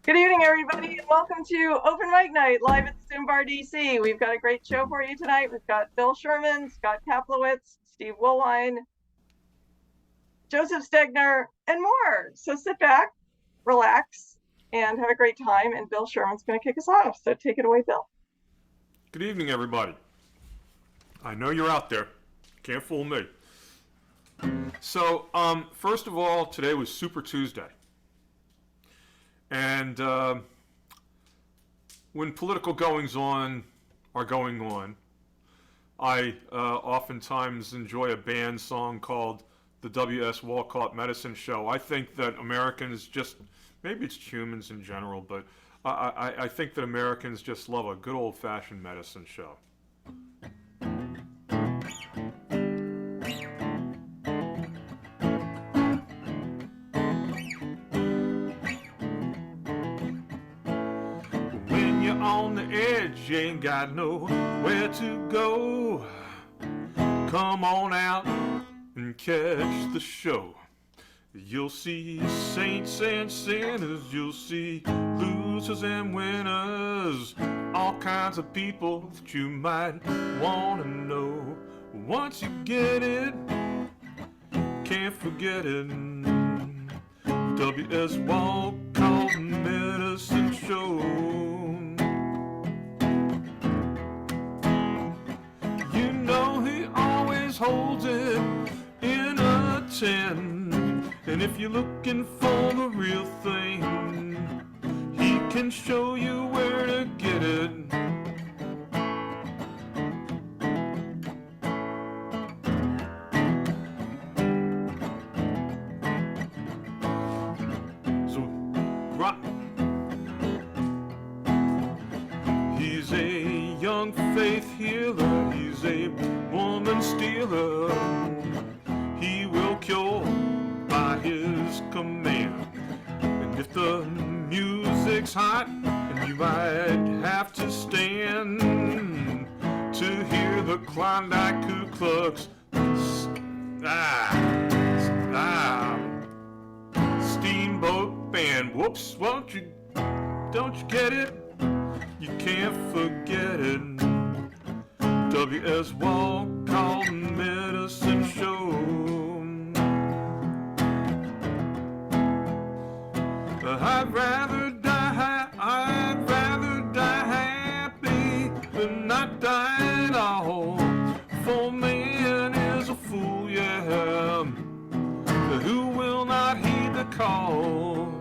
Good evening, everybody, and welcome to Open Mic Night live at ZoomBarDC. We've got a great show for you tonight. We've got Bill Sherman, Scott Kaplowitz, Steve Woolwine, Joseph Stegner, and more. So sit back, relax, and have a great time. And Bill Sherman's going to kick us off. So take it away, Bill. Good evening, everybody. I know you're out there. Can't fool me. So, first of all, today was Super Tuesday. And when political goings-on are going on, I oftentimes enjoy a band song called the W.S. Walcott Medicine Show. I think that Americans just, maybe it's humans in general, but I think that Americans just love a good old-fashioned medicine show. When you're on the edge, you ain't got nowhere to go. Come on out and catch the show. You'll see saints and sinners, you'll see losers and winners, all kinds of people that you might want to know. Once you get it, can't forget it. W.S. Walcott Medicine Show. You know he always holds it in a 10. And if you're looking for the real thing, he can show you where to get it. So, rock. He's a young faith healer. He's a woman stealer. He will cure by his command. And if the music's hot, and you might have to stand to hear the Klondike Ku Klux Steamboat Band. Whoops, don't you get it? You can't forget it. W.S. Walcott Medicine Show. I'd rather die happy than not die at all. For man is a fool, yeah, who will not heed the call.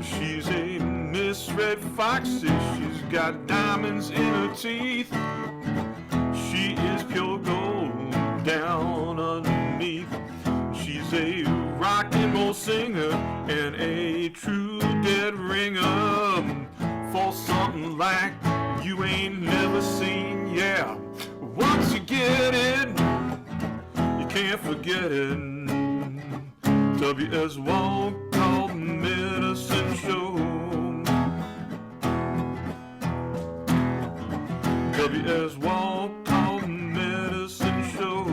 She's a misread foxy, she's got diamonds in her teeth. She is pure gold down underneath. She's a rock and roll singer and a true dead ringer for something like you ain't never seen, yeah. Once you get it, you can't forget it. W.S. Walcott Medicine Show. W.S. Walcott Medicine Show.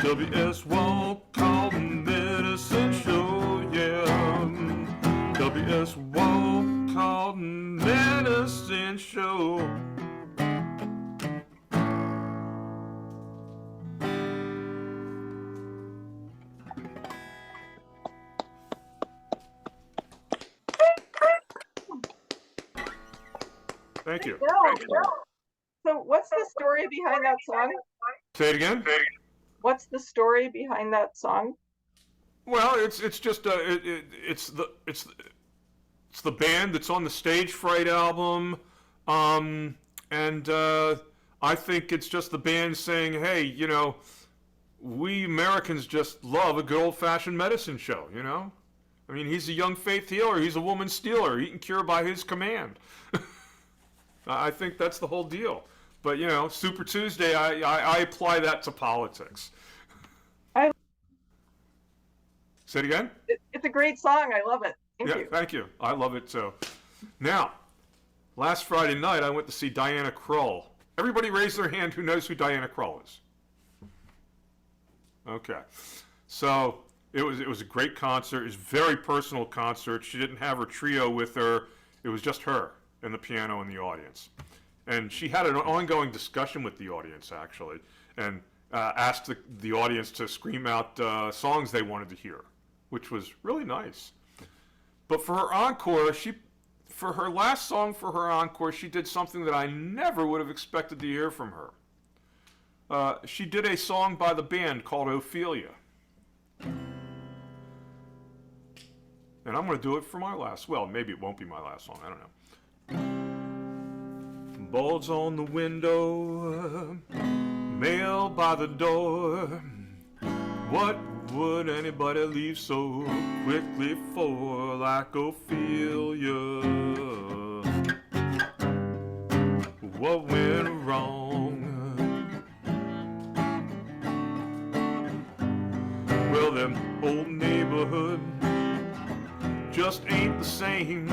W.S. Walcott Medicine Show, yeah. W.S. Walcott Medicine Show. Thank you. So what's the story behind that song? Say it again. What's the story behind that song? Well, it's just it's the band that's on the Stage Fright album, and I think it's just the band saying, hey, we Americans just love a good old fashioned medicine show. I mean, he's a young faith healer, he's a woman stealer, he can cure by his command. I think that's the whole deal. But, Super Tuesday, I apply that to politics. I, Say it again? it's a great song. I love it. Thank you. Thank you. I love it too. Now, last Friday night, I went to see Diana Krall. Everybody raise their hand who knows who Diana Krall is. Okay. So it was a great concert. It was a very personal concert. She didn't have her trio with her. It was just her and the piano in the audience. And she had an ongoing discussion with the audience, actually, and asked the audience to scream out songs they wanted to hear, which was really nice. But for her encore, for her last song for her encore, she did something that I never would have expected to hear from her. She did a song by the band called Ophelia. And I'm going to do it for my last, well, maybe it won't be my last song, I don't know. Bulbs on the window, mail by the door. What would anybody leave so quickly for, like Ophelia? What went wrong? Well, them old neighborhood just ain't the same.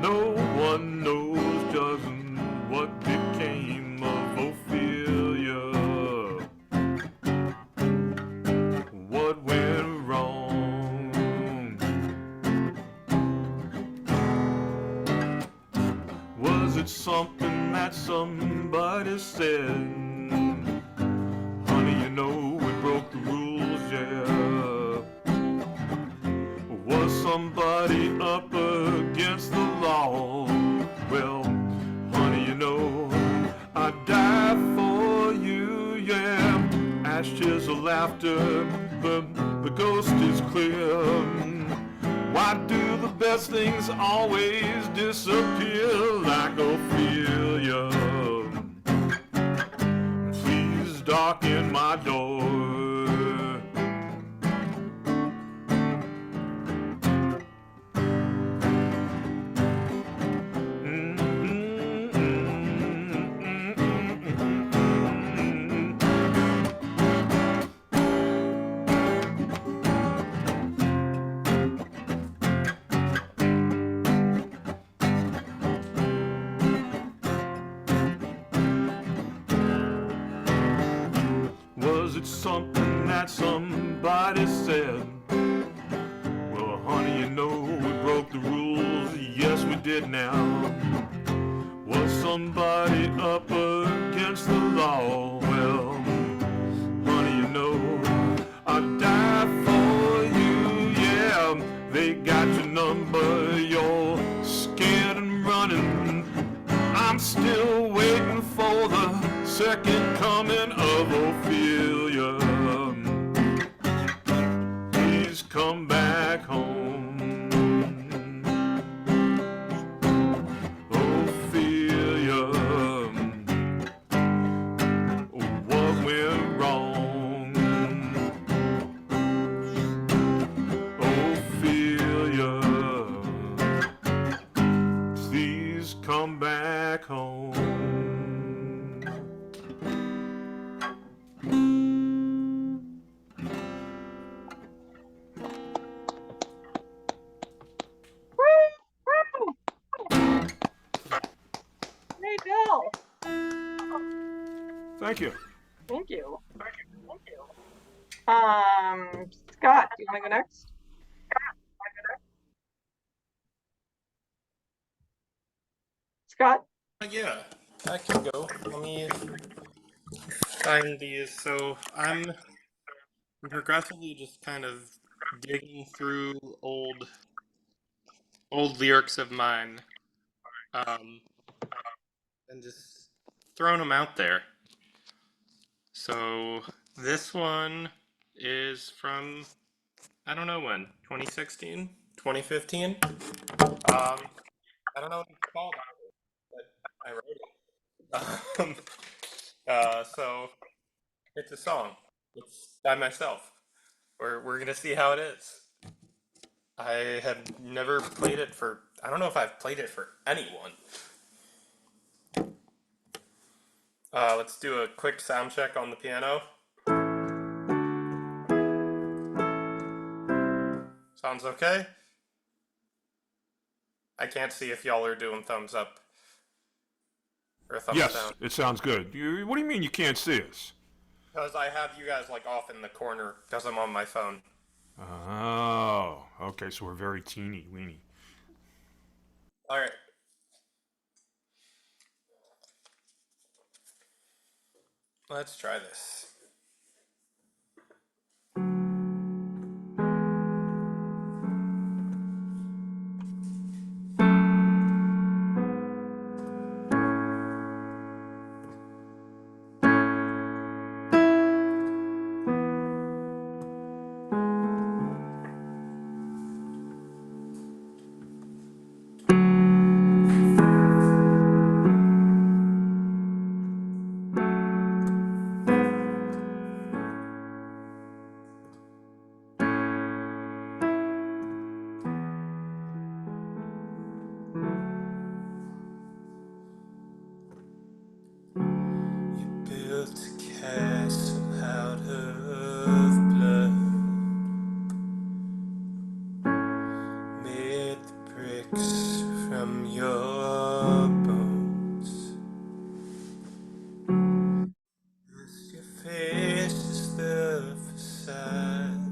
No one knows just what became of Ophelia. What went wrong? Was it something that somebody said? Honey, we broke the rules, yeah. Was somebody up against the law? Well, honey, I'd die for you, yeah. Ashes of laughter, the ghost is clear. Why do the best things always disappear, like Ophelia? Please darken my door. Was it something that somebody said? Well, honey, we broke the rules. Yes, we did now. Was somebody up against the law? Well, honey, I'd die for you, yeah. They got your number, you're scared and running. I'm still waiting for the second coming of Ophelia. Please come back home. Ophelia, what went wrong? Ophelia, please come back home. Hey, Bill. Thank you. Thank you. Scott, do you want to go next? Scott? Yeah, I can go. Let me find these. So I'm progressively just kind of digging through old lyrics of mine, and just throwing them out there. So this one is from, I don't know when, 2016, 2015. I don't know what it's called, but I wrote it. Um, so it's a song. It's by myself. We're gonna see how it is. I have never played it for. I don't know if I've played it for anyone. Let's do a quick sound check on the piano. Sounds okay? I can't see if y'all are doing thumbs up or thumbs Yes, down. it sounds good. What do you mean you can't see us? Because I have you guys like off in the corner because I'm on my phone. Oh, okay, so we're very teeny weeny. Alright. Let's try this. Built a castle out of blood, made the bricks from your bones. As your face is the facade,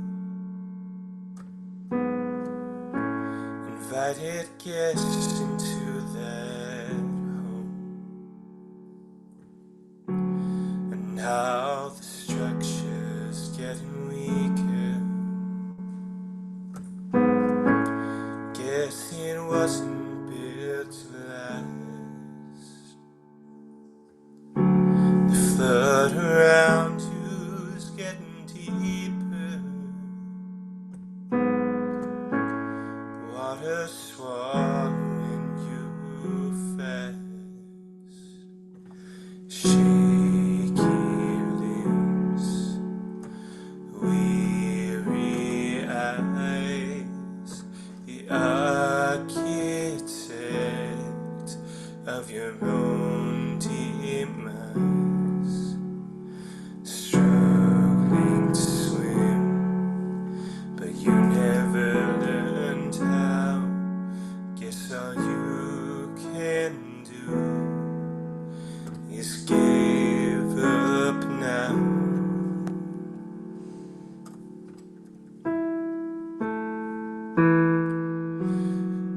invited guests into that home. And now the structure's getting weaker. Guess it wasn't built to last. The flood around you is getting deeper. Water swallowing you fast. Shaky limbs, weary eyes, the architect of your own demise, struggling to swim, but you never learned how. Guess all you can do is give up now.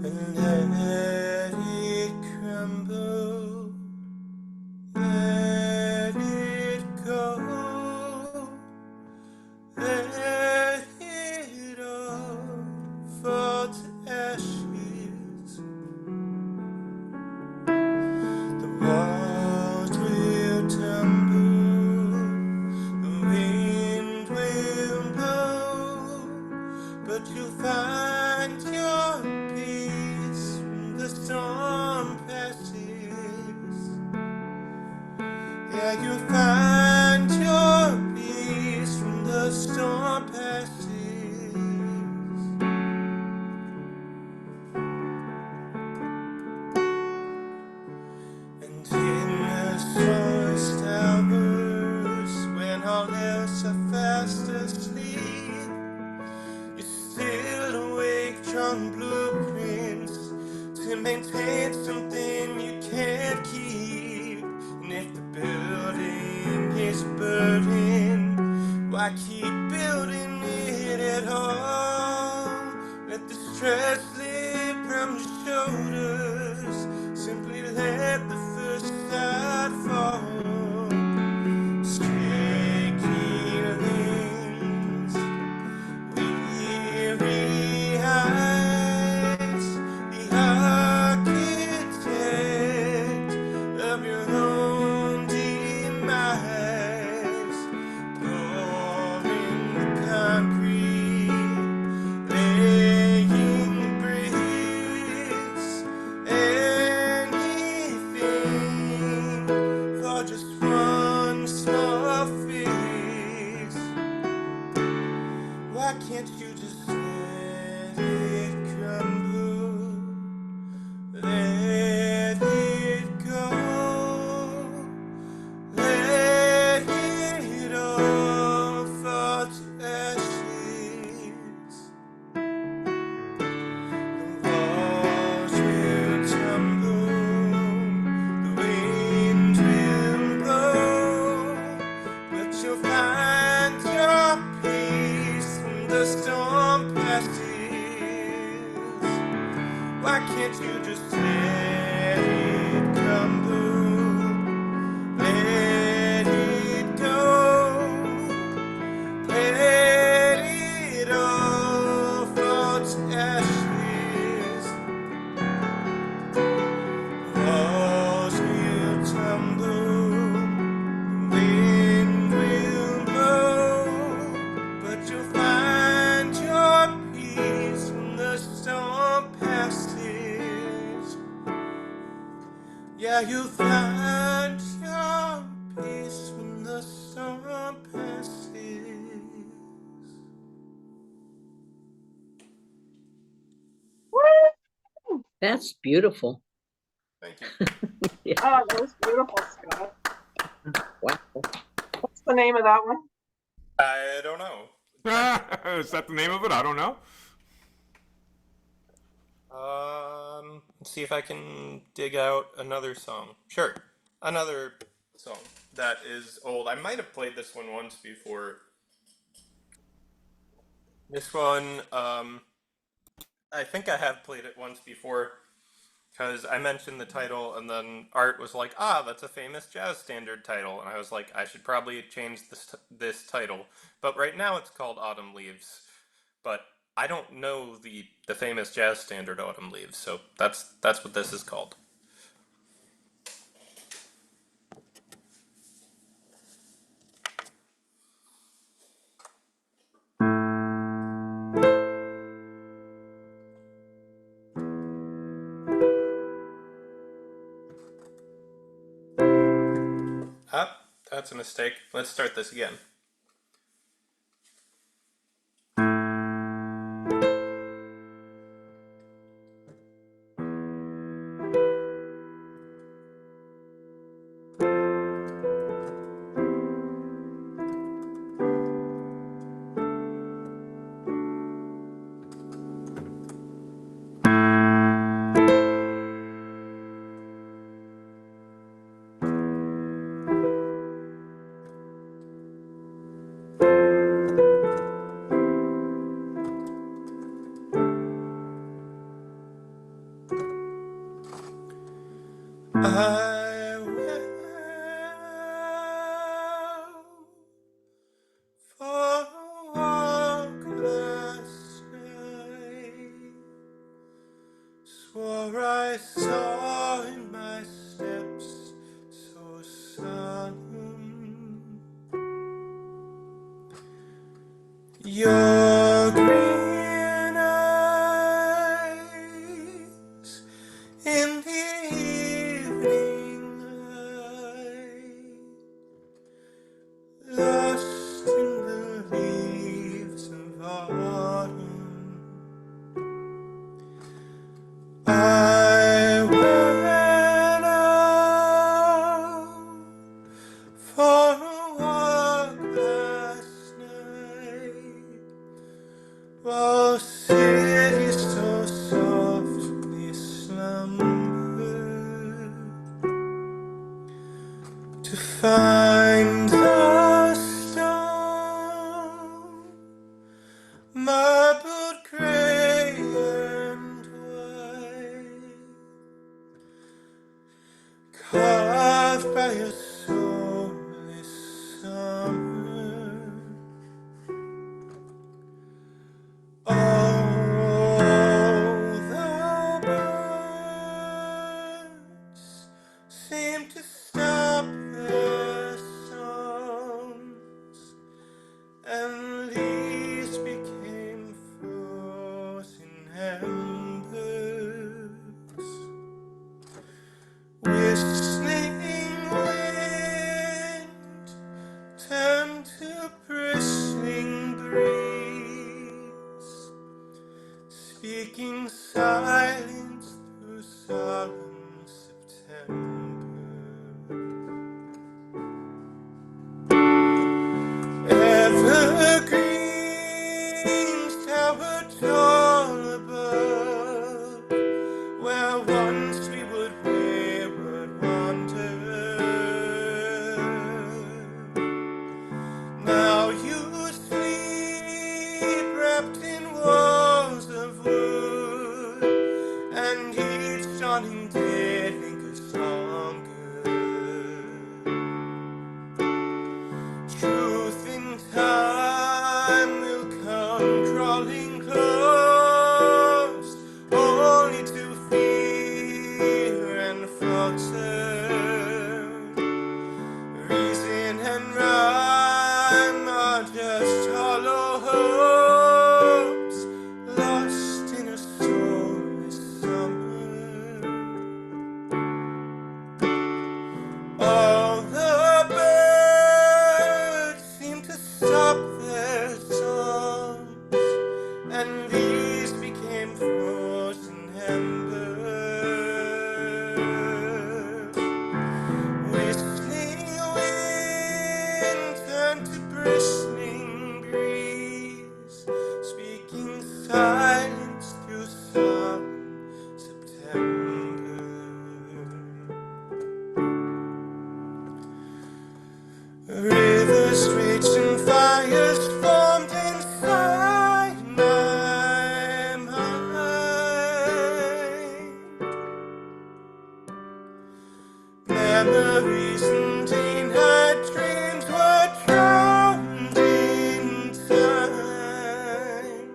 And let it crumble, let it go, let it all fall to ashes. The walls will tumble, the wind will blow, but you'll find your peace when the storm passes. Yeah, you'll find your peace when the storm passes. And in the slowest hours, when all else are fast asleep, you're still awake, drawing blueprints to maintain something you can't keep. And if the building is burning, why keep building it at all? Let the stress slip from your shoulders, simply let the first side fall. Shaky limbs, weary eyes, the architect of your own demise, pouring the concrete, laying just one small face. Why can't you just let it crumble? Let it go. Let it all fall to ashes. The walls will tumble, the wind will blow, but you'll find your peace when the storm passes. Why can't you just let it crumble? Let it go. Let it all fall to ashes. Walls will tumble, the wind will blow, but you'll find your peace when the storm passes. Yeah, you'll find your peace when the storm passes. Woo! That's beautiful. Thank you. Yeah. Oh, that was beautiful, Scott. Wow. What's the name of that one? I don't know. Is that the name of it? I don't know. Let's see if I can dig out another song. Sure, another song that is old. I might have played this one once before. This one, I think I have played it once before because I mentioned the title, and then Art was like, "Ah, that's a famous jazz standard title," and I was like, "I should probably change this title." But right now it's called Autumn Leaves. But I don't know the famous jazz standard Autumn Leaves, so that's what this is called. Ah, that's a mistake. Let's start this again. I went for a walk last night. Swore I saw in my steps so solemn your green eyes in the evening light, lost in the leaves of autumn. I went out for a walk last night, while cities so softly slumbered, to find the stone marbled gray and white, carved by a soulless summer. All the birds seem to stop their song Rivers, streets, and fires formed inside my mind. Memories and teen-high dreams were drowned in time.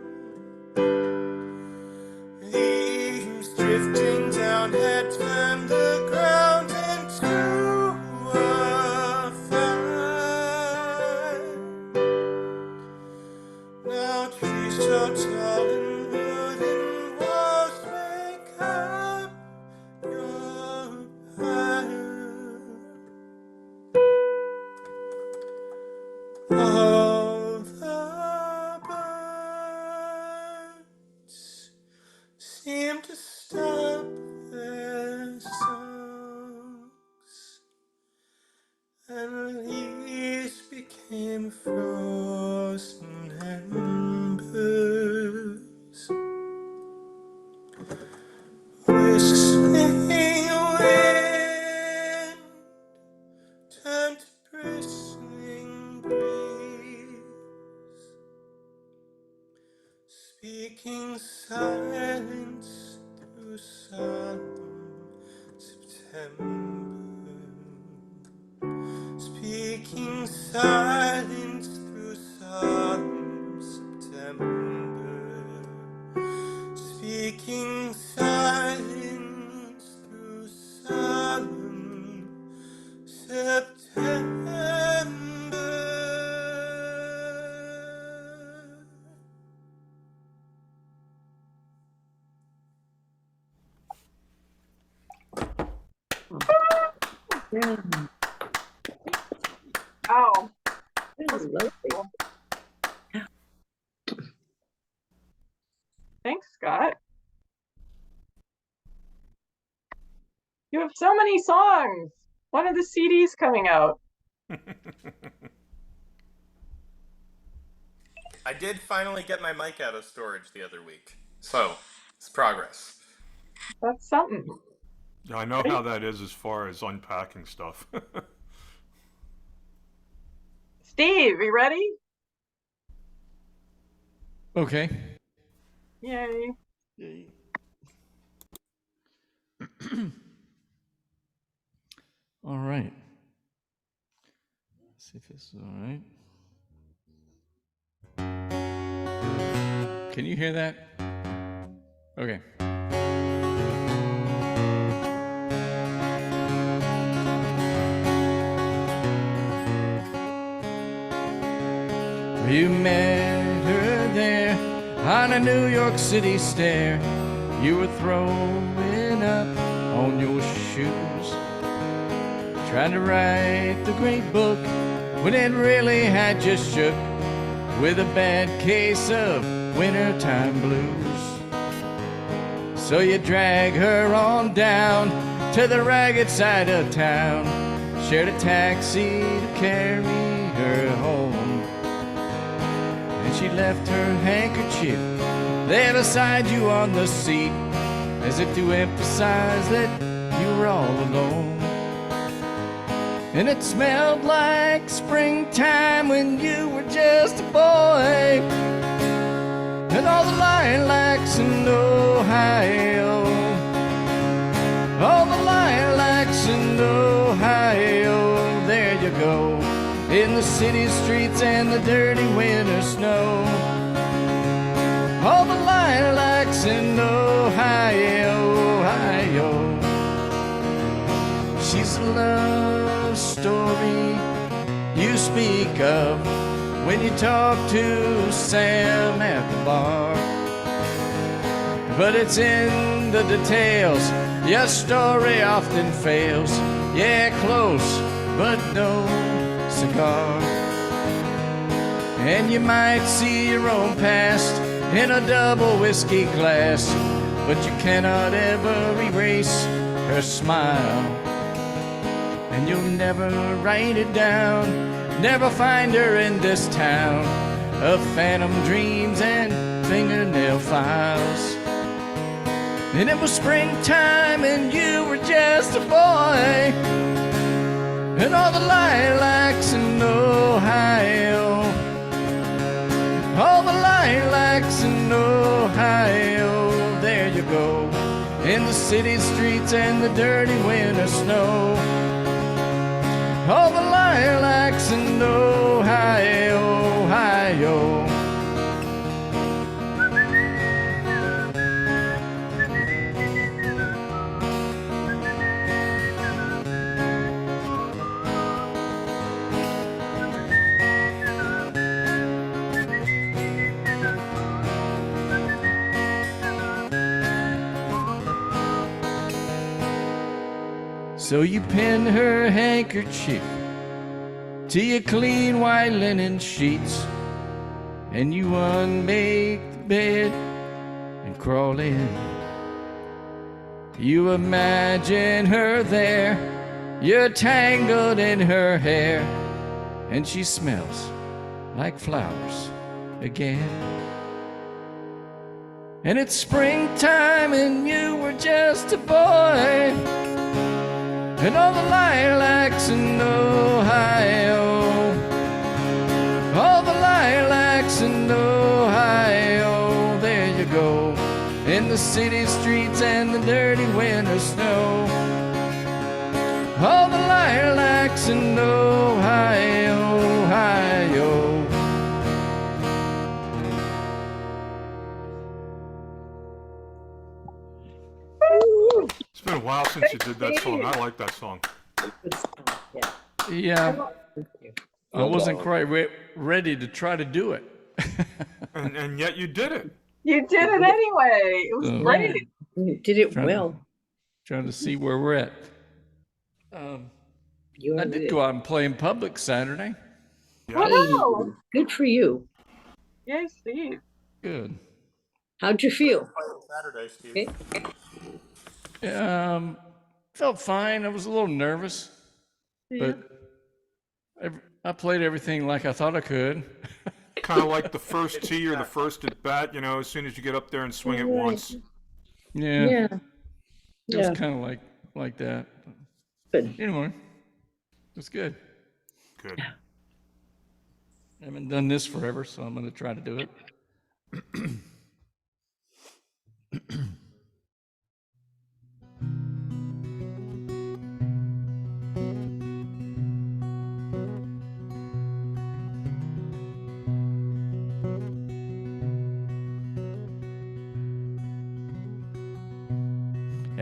Leaves drifting down had turned the ground into a fire. Now trees so tall and wooden walls make up your fire. All the birds seem to stop their songs, and leaves became frozen embers. Whistling wind turned to bristling breeze, speaking silence through solemn September. Speaking silence through solemn September. Speaking silence through solemn September. Yeah, Oh, that was lovely. thanks, Scott. You have so many songs. When are the CDs coming out? I did finally get my mic out of storage the other week, so it's progress. That's something. Yeah, I know how that is as far as unpacking stuff. Steve, you ready? Okay. Yay. Yay. All right. Let's see if this is all right. Can you hear that? Okay. You met her there on a New York City stair. You were throwing up on your shoes, trying to write the great book when it really had just shook with a bad case of wintertime blues. So you drag her on down to the ragged side of town, shared a taxi to carry her home. She left her handkerchief there beside you on the seat, as if to emphasize that you were all alone. And it smelled like springtime when you were just a boy, and all the lilacs in Ohio, all the lilacs in Ohio. There you go, in the city streets and the dirty winter snow. All the lilacs in Ohio, Ohio. She's a love story you speak of when you talk to Sam at the bar. But it's in the details your story often fails. Yeah, close, but no cigar. And you might see your own past in a double whiskey glass, but you cannot ever erase her smile. And you'll never write it down, never find her in this town of phantom dreams and fingernail files. And it was springtime and you were just a boy, and all the lilacs in Ohio. All the lilacs in Ohio, there you go, in the city streets and the dirty winter snow. All the lilacs in Ohio, Ohio. So you pin her handkerchief to your clean white linen sheets, and you unmake the bed and crawl in. You imagine her there, you're tangled in her hair, and she smells like flowers again. And it's springtime and you were just a boy, and all the lilacs in Ohio, all the lilacs in Ohio, there you go, in the city streets and the dirty winter snow. All the lilacs in Ohio, Ohio. It's been a while since you did that song. I like that song. Good stuff, yeah. Yeah, Thank you. I wasn't quite ready to try to do it. And yet you did it. You did it anyway. It was Oh. great. You did it Trying to- well. Trying to see where we're at. You I are did good. go out and play in public Saturday. Yeah. Wow. Good for you. Yay, Steve. Good. How'd you feel? Saturday, Steve. Okay. Felt fine. I was a little nervous, Yeah. but I played everything like I thought I could. Kind of like the first tee or the first at bat, you know, as soon as you get up there and swing it once. Yeah, Yeah. it Yeah. was kind of like that. Good. Anyway, it was good. Good. I haven't done this forever, so I'm going to try to do it.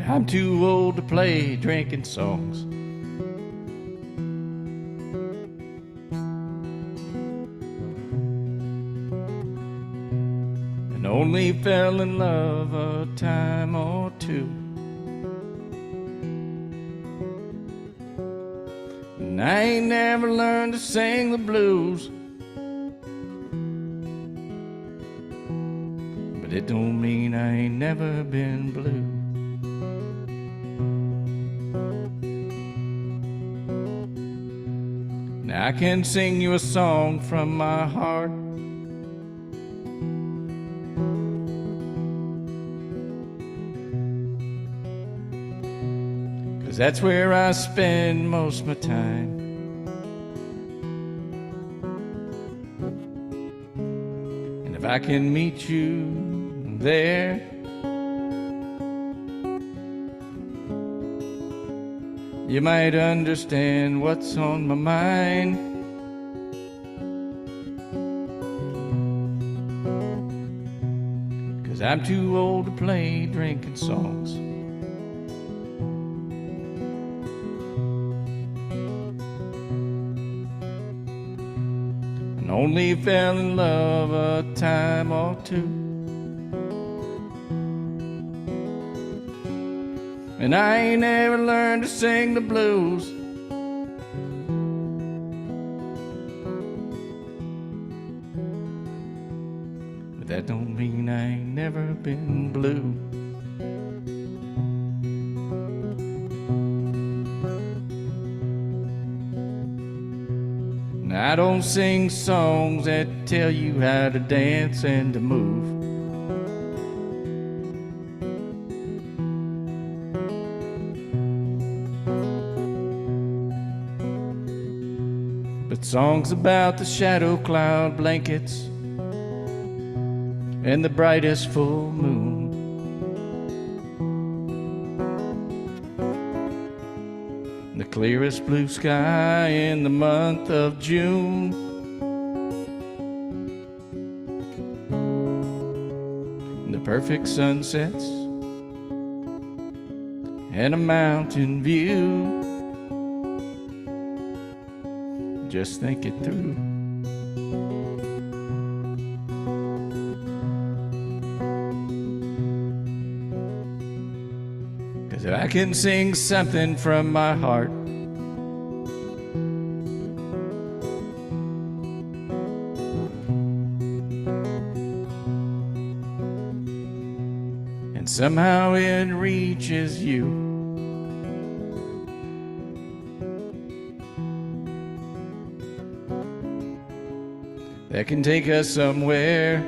I'm too old to play drinking songs. And only fell in love a time or two. And I ain't never learned to sing the blues. But it don't mean I ain't never been blue. Now I can sing you a song from my heart. Cause that's where I spend most of my time. And if I can meet you there, you might understand what's on my mind. Cause I'm too old to play drinking songs. And only fell in love a time or two. And I ain't never learned to sing the blues. But that don't mean I ain't never been blue. And I don't sing songs that tell you how to dance and to move. but songs about the shadow cloud blankets and the brightest full moon. The clearest blue sky in the month of June. The perfect sunsets and a mountain view. Just think it through. Cause I can sing something from my heart, and somehow it reaches you. That can take us somewhere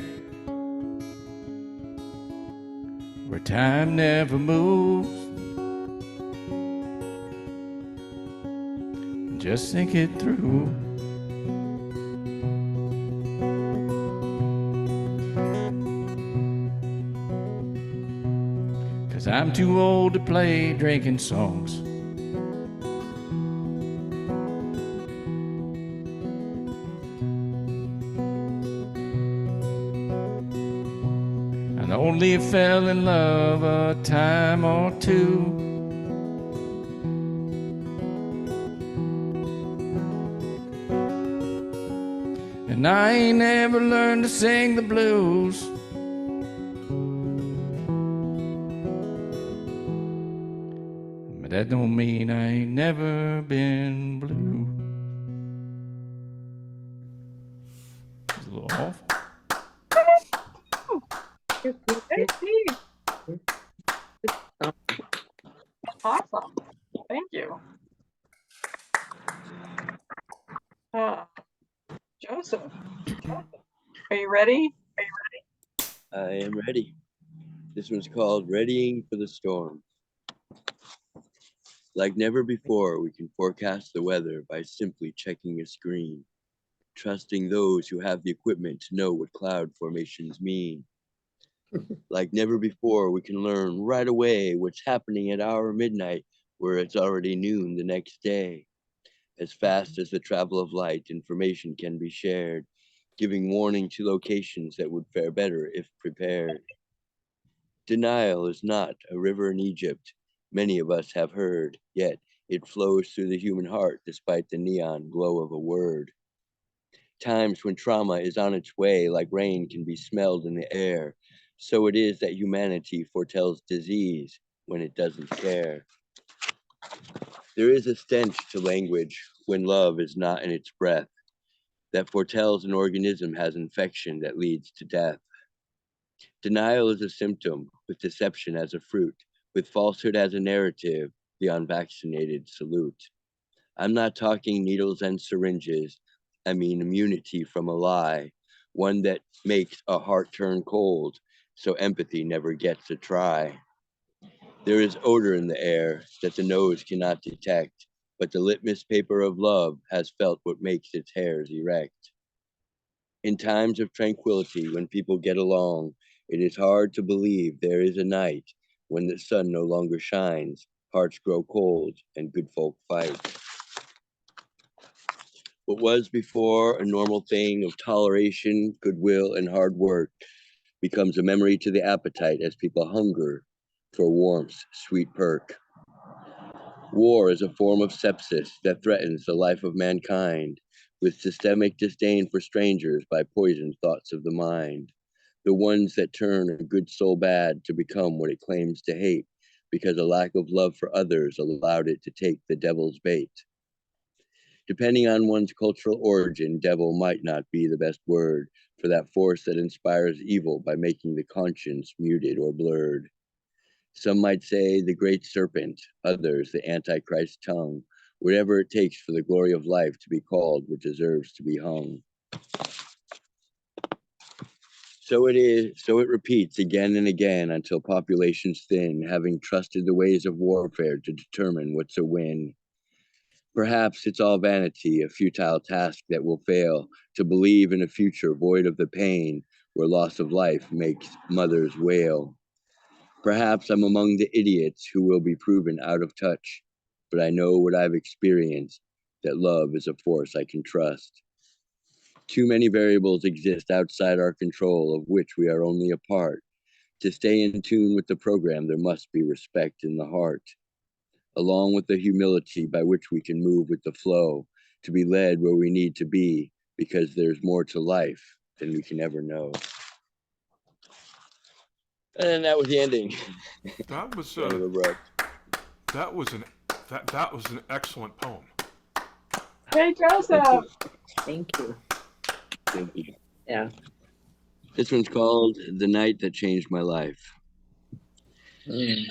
where time never moves. Just think it through. Cause I'm too old to play drinking songs. And only fell in love a time or two. And I ain't never learned to sing the blues. But that don't mean I ain't never been blue. It's a little off. Hey, Steve. Awesome. Thank you. Joseph, are you ready? I am ready. This one's called Readying for the Storm. Like never before, we can forecast the weather by simply checking a screen, trusting those who have the equipment to know what cloud formations mean. Like never before, we can learn right away what's happening at our midnight, where it's already noon the next day. As fast as the travel of light, information can be shared, giving warning to locations that would fare better if prepared. Denial is not a river in Egypt, many of us have heard, yet it flows through the human heart despite the neon glow of a word. Times when trauma is on its way, like rain can be smelled in the air, so it is that humanity foretells disease when it doesn't care. There is a stench to language when love is not in its breath, that foretells an organism has infection that leads to death. Denial is a symptom, with deception as a fruit, with falsehood as a narrative, the unvaccinated salute. I'm not talking needles and syringes, I mean immunity from a lie, one that makes a heart turn cold, so empathy never gets a try. There is odor in the air that the nose cannot detect, but the litmus paper of love has felt what makes its hairs erect. In times of tranquility, when people get along, it is hard to believe there is a night when the sun no longer shines, hearts grow cold, and good folk fight. What was before a normal thing of toleration, goodwill, and hard work becomes a memory to the appetite as people hunger for warmth's sweet perk. War is a form of sepsis that threatens the life of mankind, with systemic disdain for strangers by poisoned thoughts of the mind, the ones that turn a good soul bad to become what it claims to hate, because a lack of love for others allowed it to take the devil's bait. Depending on one's cultural origin, devil might not be the best word for that force that inspires evil by making the conscience muted or blurred. Some might say the great serpent, others the Antichrist tongue, whatever it takes for the glory of life to be called what deserves to be hung. So it repeats again and again until populations thin, having trusted the ways of warfare to determine what's a win. Perhaps it's all vanity, a futile task that will fail to believe in a future void of the pain where loss of life makes mothers wail. Perhaps I'm among the idiots who will be proven out of touch, but I know what I've experienced, that love is a force I can trust. Too many variables exist outside our control, of which we are only a part. To stay in tune with the program, there must be respect in the heart, along with the humility by which we can move with the flow, to be led where we need to be, because there's more to life than we can ever know. And that was the ending. That was Kind of abrupt. that was an excellent poem. Hey, Joseph. Thank you. Thank you. Yeah. This one's called The Night That Changed My Life.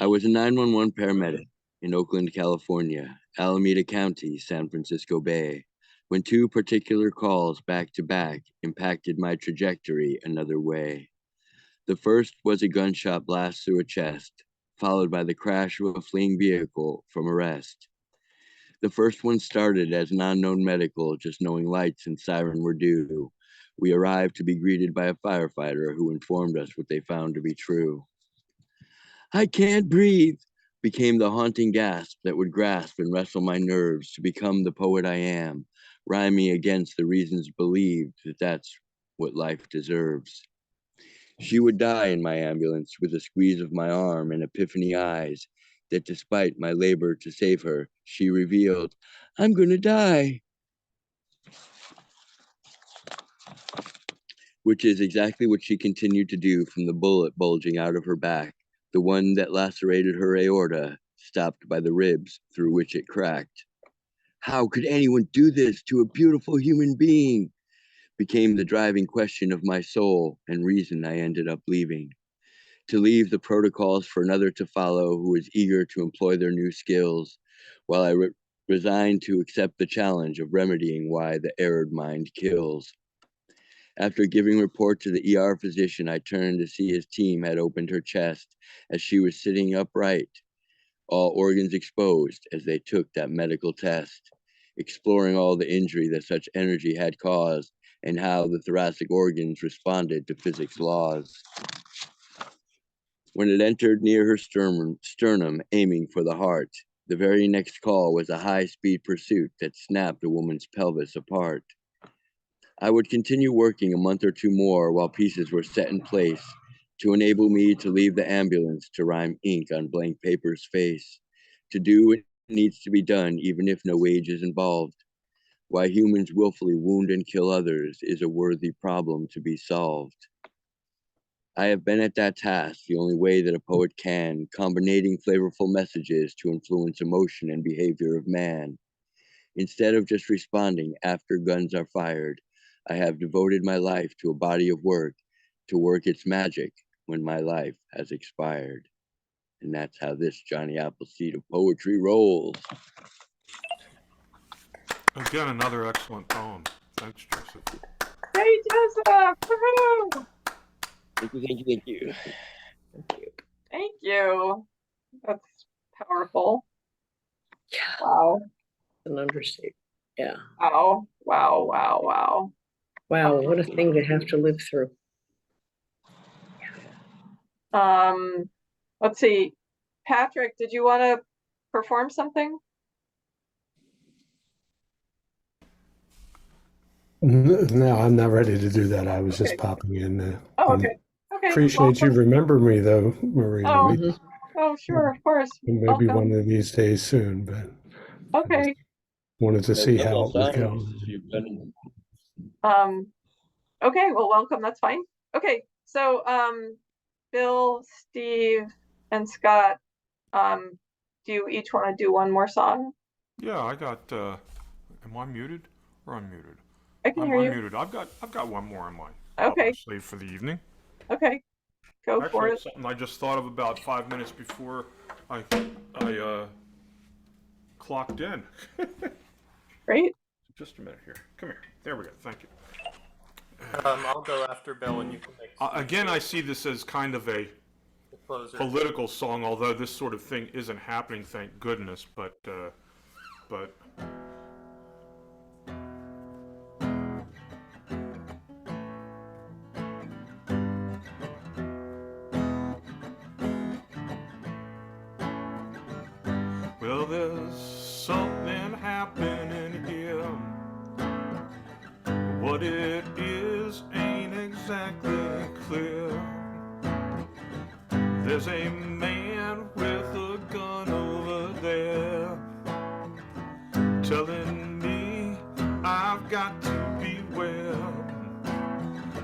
I was a 911 paramedic in Oakland, California, Alameda County, San Francisco Bay, when two particular calls back to back impacted my trajectory another way. The first was a gunshot blast through a chest, followed by the crash of a fleeing vehicle from arrest. The first one started as an unknown medical, just knowing lights and siren were due. We arrived to be greeted by a firefighter who informed us what they found to be true. I can't breathe became the haunting gasp that would grasp and wrestle my nerves to become the poet I am, rhyming against the reasons believed that that's what life deserves. She would die in my ambulance with a squeeze of my arm and epiphany eyes that despite my labor to save her, she revealed, I'm gonna die. Which is exactly what she continued to do from the bullet bulging out of her back, the one that lacerated her aorta, stopped by the ribs through which it cracked. How could anyone do this to a beautiful human being? Became the driving question of my soul and reason I ended up leaving. To leave the protocols for another to follow who was eager to employ their new skills, while I resigned to accept the challenge of remedying why the erred mind kills. After giving report to the ER physician, I turned to see his team had opened her chest as she was sitting upright, all organs exposed as they took that medical test, exploring all the injury that such energy had caused and how the thoracic organs responded to physics laws. When it entered near her sternum, aiming for the heart, the very next call was a high-speed pursuit that snapped a woman's pelvis apart. I would continue working a month or two more while pieces were set in place to enable me to leave the ambulance to rhyme ink on blank paper's face, to do what needs to be done even if no wage is involved. Why humans willfully wound and kill others is a worthy problem to be solved. I have been at that task the only way that a poet can, combinating flavorful messages to influence emotion and behavior of man. Instead of just responding after guns are fired, I have devoted my life to a body of work to work its magic when my life has expired. And that's how this Johnny Appleseed of poetry rolls. Again, another excellent poem. Thanks, Joseph. Hey, Joseph. Woohoo! Thank you, thank you, thank you. Thank you. Thank you. That's powerful. Yeah. Wow. An understatement. Yeah. Wow. Wow. Wow. Wow. Wow. What a thing to have to live through. Let's see. Patrick, did you want to perform something? No, I'm not ready to do that. I was just Okay. popping in. Oh, okay. Okay. Appreciate you welcome. remember me though, Marie. Oh, Louise. oh, sure, of course. Maybe Welcome. one of these days soon, but Okay. wanted to see how it was Signs going. you've done. Okay, well, welcome. That's fine. Okay, so Bill, Steve, and Scott, do you each want to do one more song? Yeah, I got. Am I muted or unmuted? I can I'm hear you. unmuted. I've got one more in mind. Okay. Sleep for the evening. Okay, go for Actually, it. it's something I just thought of about 5 minutes before I clocked in. Great. Just a minute here. Come here. There we go. Thank you. I'll go after Bill, and you can make Again, I see this as kind of a the closer. political song, although this sort of thing isn't happening, thank goodness. But Well, there's something happening here. What it is ain't exactly clear. There's a man with a gun over there telling me I've got to beware.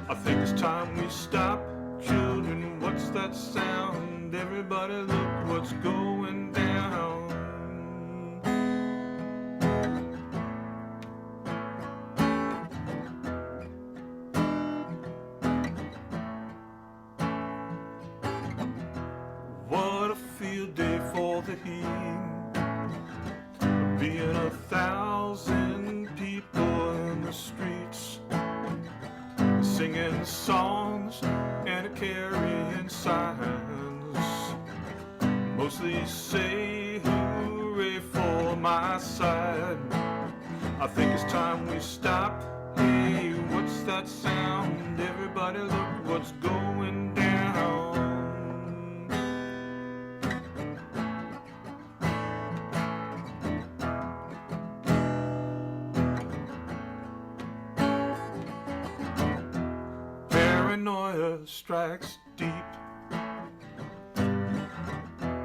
I think it's time we stop. Children, what's that sound? Everybody look what's going down. What a field day for the heat, being 1,000 people in the streets, singing songs and carrying signs, mostly say hooray for my side. I think it's time we stop. Hey, what's that sound? Everybody look what's going down. Paranoia strikes deep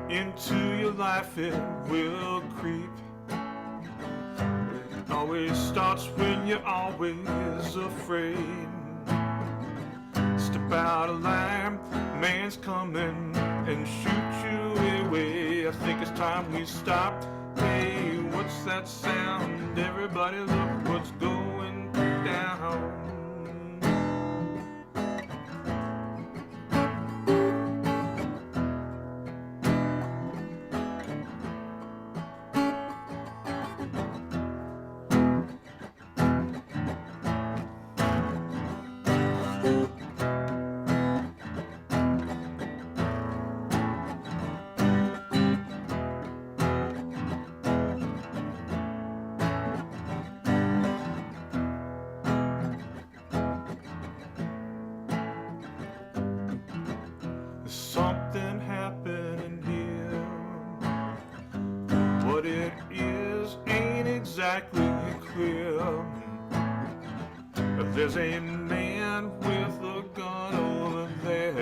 into your life, it will creep. It always starts when you're always afraid. Step out of line, man's coming and shoot you away. I think it's time we stop. Hey, what's that sound? Everybody look what's going down. Something happening here. What it is ain't exactly clear. There's a man with a gun over there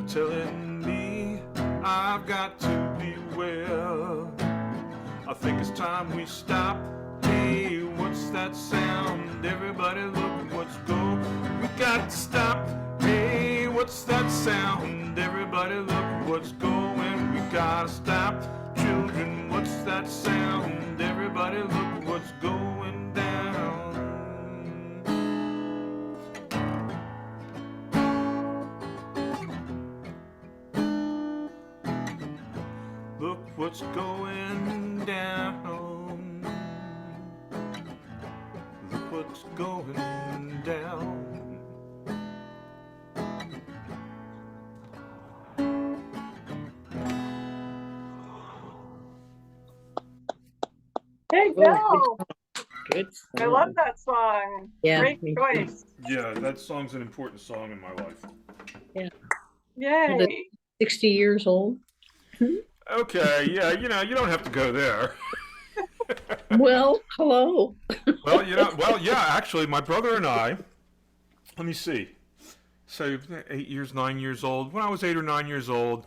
telling me I've got to beware. I think it's time we stop. Hey, what's that sound? Everybody look what's going. We got to stop. Hey, what's that sound? Everybody look what's going. We gotta stop. Children, what's that sound? Everybody look what's going down. Look what's going down. Look what's going down. Hey, Oh, Bill. good I song. love that song. Yeah, Great me too. choice. Yeah, that song's an important song in my life. Yay. 60 years old. Okay, yeah, you don't have to go there. Well, hello. Well, yeah, actually, my brother and I, let me see, so 8 years, 9 years old. When I was 8 or 9 years old,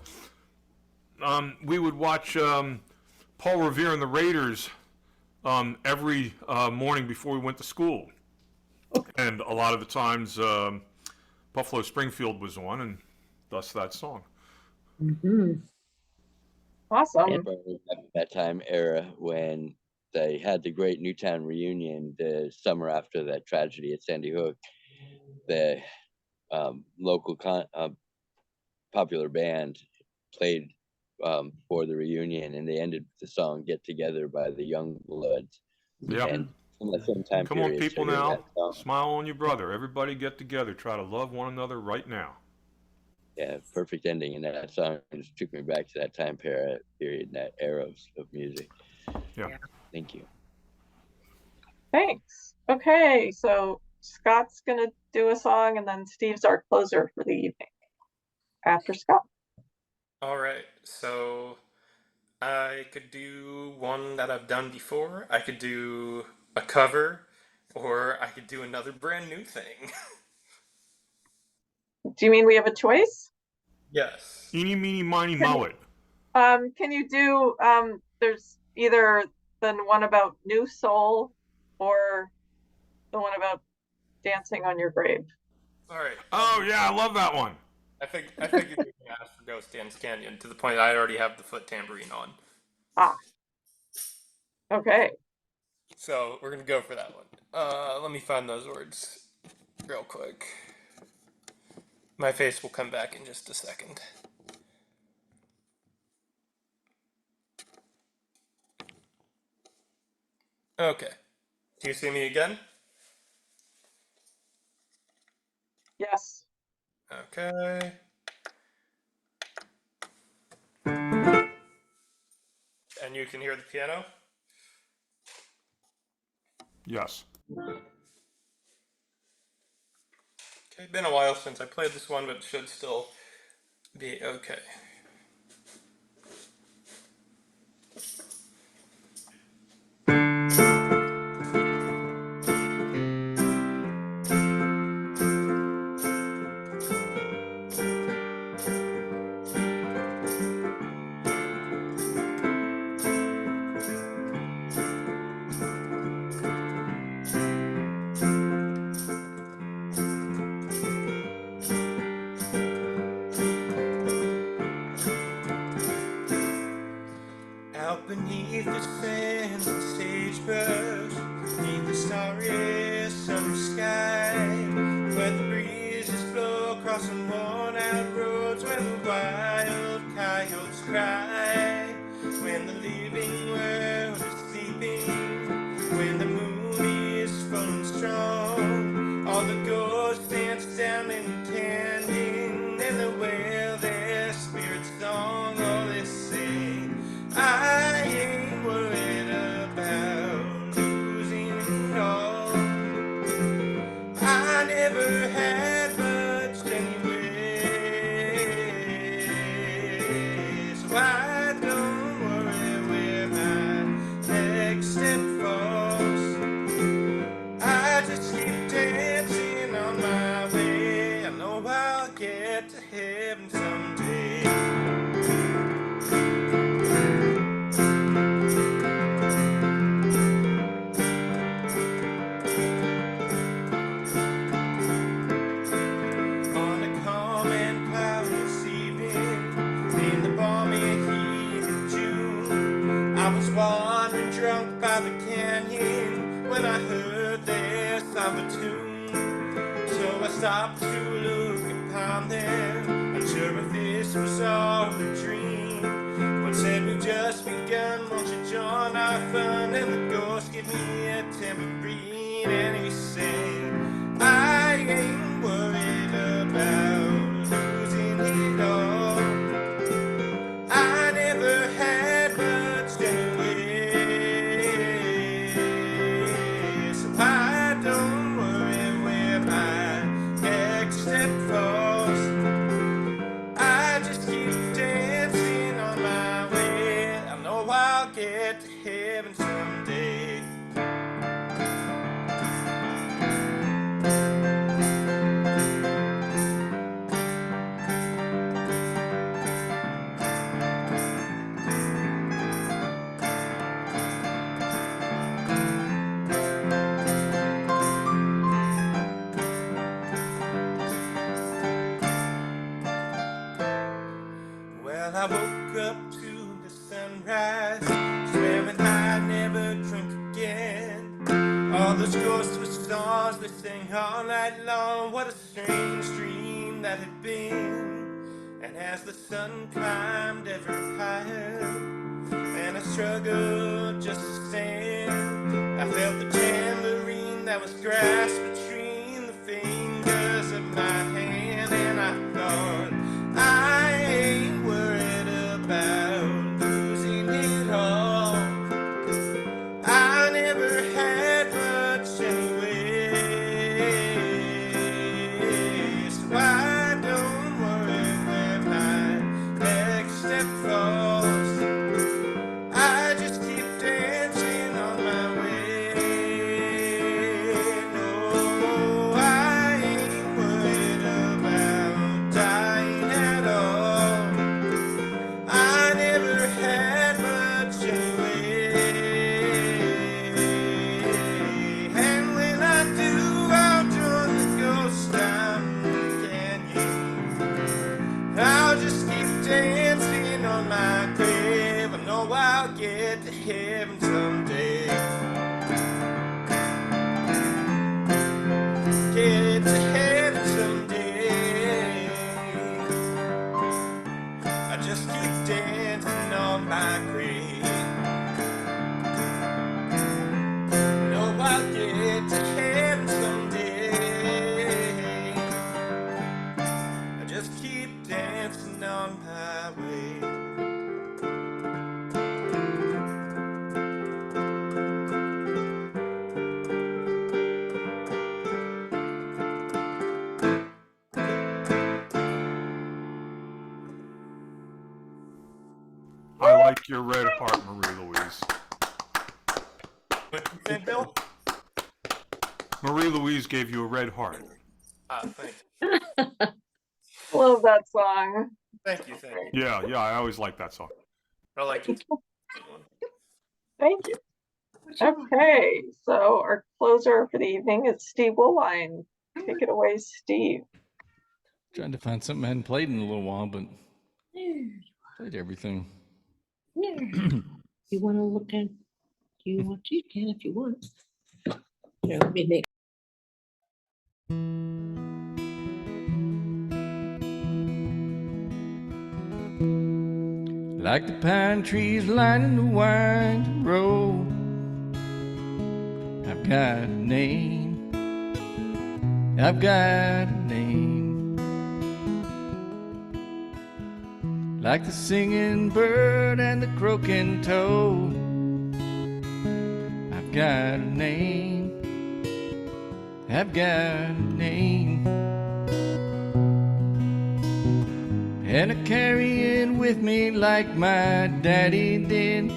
we would watch Paul Revere and the Raiders every morning before we went to school. And a lot of the times, Buffalo Springfield was on, and thus that song. Mhm. Awesome. That time era when they had the great Newtown reunion the summer after that tragedy at Sandy Hook. The local popular band played for the reunion, and they ended with the song "Get Together" by the Youngbloods. Yeah. And from the same time Come on, period, people, so hear now. that song. Smile on your brother. Everybody get together. Try to love one another right now. Yeah, perfect ending, and that song just took me back to that time period, that era of music. Yeah. Thank you. Thanks. Okay, so Scott's gonna do a song and then Steve's our closer for the evening. After Scott. All right, so I could do one that I've done before. I could do a cover, or I could do another brand new thing. Do you mean we have a choice? Yes. Eeny, meeny, miny, Can you- moe it. Can you do, there's either the one about New Soul or the one about dancing on your grave. All right. Oh yeah, I love that one. I figured you were going to ask for Ghost Dance Canyon to the point that I already have the foot tambourine on. Ah. Okay. So we're going to go for that one. Let me find those words real quick. My face will come back in just a second. Okay. Do you see me again? Yes. Okay. And you can hear the piano? Yes. Okay, been a while since I played this one, but it should still be okay. Out beneath the sands and sagebrush, beneath the starry summer sky, where the breezes blow across some worn-out roads, where the wild coyotes cry, when the living world is sleeping, when the moon is full and strong, all the ghosts dance down in the canyon, and they wail their spirit song. Oh, they say, I ain't worried about losing it all. I never had much anyway, so I don't worry where my next step falls. I just keep dancing on my way. I know I'll get to heaven someday. On a calm and cloudless evening, in the balmy heat of June, I was wandering drunk by the canyon when I heard their somber tune. So I stopped to look upon them, unsure if this was all a dream. One said, we've just begun, won't you join our fun? And the ghost gave me a tambourine, and he sang, I ain't worried about losing it all. I never had much anyway, so I don't worry where my next step falls. I just keep dancing on my way. I know I'll get to heaven someday. Well, I woke up to the sunrise, swearing I'd never drink again. All those ghosts with stars, they sang all night long. What a strange dream that had been. And as the sun climbed ever higher, and I struggled just to stand, I felt the tambourine that was grasped between the fingers of my hand, and I thought, I ain't worried about losing it all. I never had much anyway, so I don't worry where my next step falls. heaven someday. Get to heaven someday. I just keep dancing on my grave. No, I'll get to heaven someday. I just keep dancing on my way. I like your red heart, Marie-Louise. What you think, Bill? Marie-Louise gave you a red heart. Thanks. Love that song. Thank you. Yeah, I always like that song. I like it. Thank you. Okay, so our closer for the evening is Steve Woolwine. Take it away, Steve. Trying to find something I hadn't played in a little while, but played everything. You want to look at? You want to? You can if you want. Here, let me make. Like the pine trees lining the winding road, I've got a name. I've got a name. Like the singing bird and the croaking toad, I've got a name. I've got a name. And I carry it with me like my daddy did.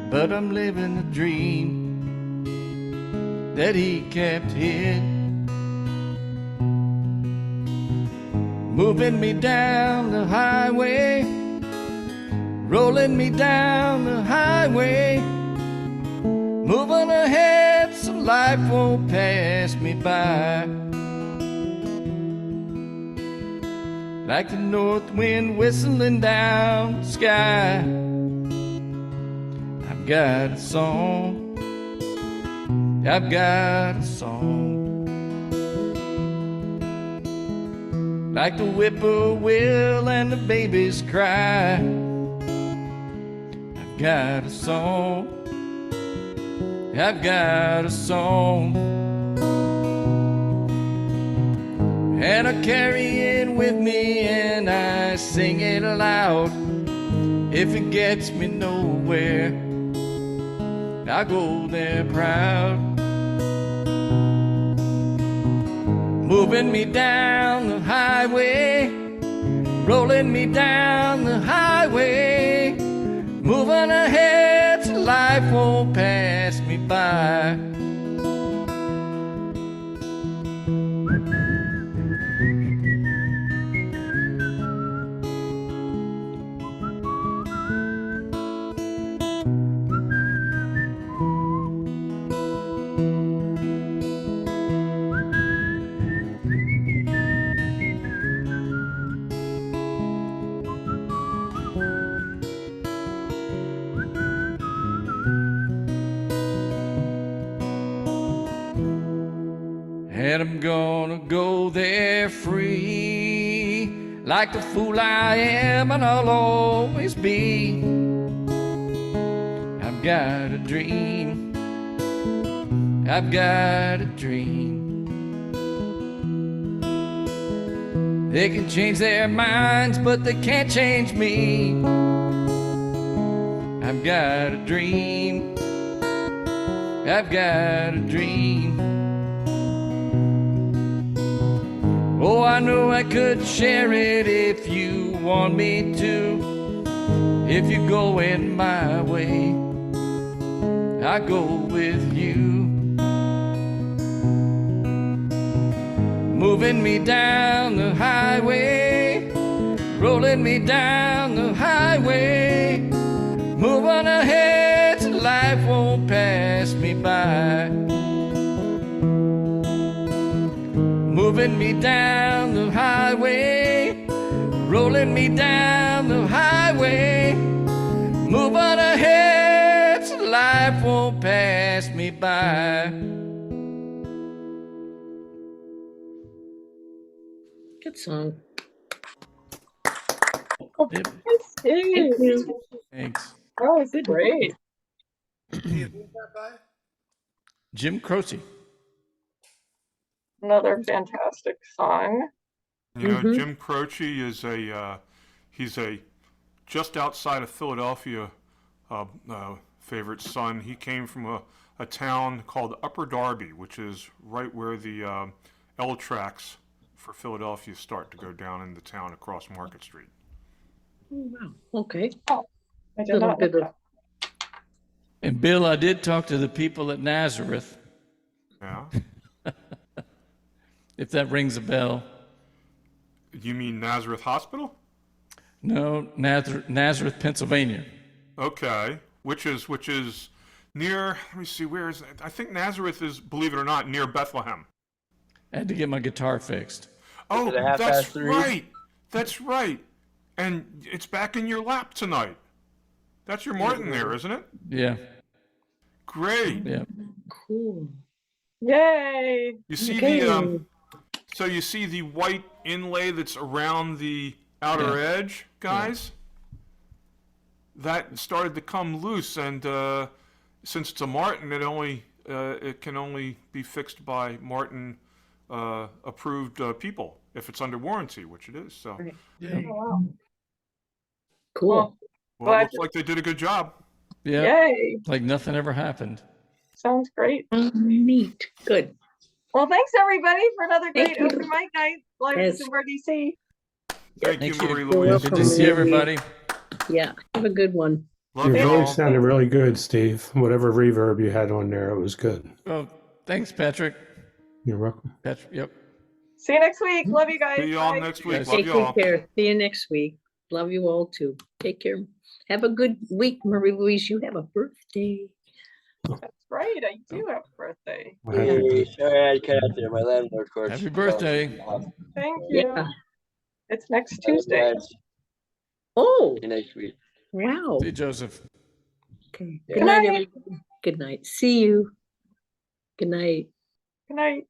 But I'm living a dream that he kept hid. Moving me down the highway, rolling me down the highway, moving ahead so life won't pass me by. Like the north wind whistling down the sky, I've got a song, I've got a song. Like the whippoorwill and the baby's cry, I've got a song, I've got a song. And I carry it with me and I sing it aloud. If it gets me nowhere, I go there proud. Moving me down the highway, rolling me down the highway, moving ahead so life won't pass me by. And I'm gonna go there free, like the fool I am and I'll always be. I've got a dream, I've got a dream. They can change their minds, but they can't change me. I've got a dream, I've got a dream. Oh, I know I could share it if you want me to. If you're going my way, I go with you. Moving me down the highway, rolling me down the highway, moving ahead so life won't pass me by. Moving me down the highway, rolling me down the highway, moving ahead pass me by. Good song. Yep. Thank you. Thanks. That was Good. great. Steve, who's that by? Jim Croce. Another fantastic song. You know, Mhm. Jim Croce is he's a just outside of Philadelphia favorite son. He came from a town called Upper Darby, which is right where the L tracks for Philadelphia start to go down in the town across Market Street. Oh, wow. Okay. I did Little not know bit of that. And Bill, I did talk to the people at Nazareth, Yeah. if that rings a bell. You mean Nazareth Hospital? No, Nazareth, Pennsylvania. Okay. Which is near, let me see, where is that? I think Nazareth is, believe it or not, near Bethlehem. I had to get my guitar fixed. Oh, it a half that's past 3? right. That's right. And it's back in your lap tonight. That's your Martin there, isn't it? Yeah, Great. yeah. cool. Yay! You see Okay. so you see the white inlay that's around the outer Yeah. edge, guys? That started to come loose, and since it's a Martin, it can only be fixed by Martin approved people if it's under warranty, which it is. So, Right. Oh, wow. Cool. Well, well, it Glad looks like they did a good job. Yeah, yay! like nothing ever happened. Sounds great. Neat. Good. Well, thanks everybody for another Thank great you. open mic night live at Yes. ZoomBarDC. Thank you, Thank you. Marie-Louise. welcome. Good to see everybody. Yeah. Have a good one. Love Your you all. voice sounded really good, Steve. Whatever reverb you had on there, it was good. Oh, thanks, Patrick. You're welcome. Patrick, yep. See you next week. Love you guys. See you all Bye. next week. Guys. Love Take you good all. care. See you next week. Love you all too. Take care. Have a good week, Marie-Louise. You have a birthday. That's right. I do have a birthday. Well, happy Sorry I cut out there. My landlord, of course. Happy birthday. Thank you. Yeah. It's next Tuesday. Oh, Next week. wow. See you, Joseph. Okay. Yeah. Good night, night. everybody. Good night. See you. Good night. Good night.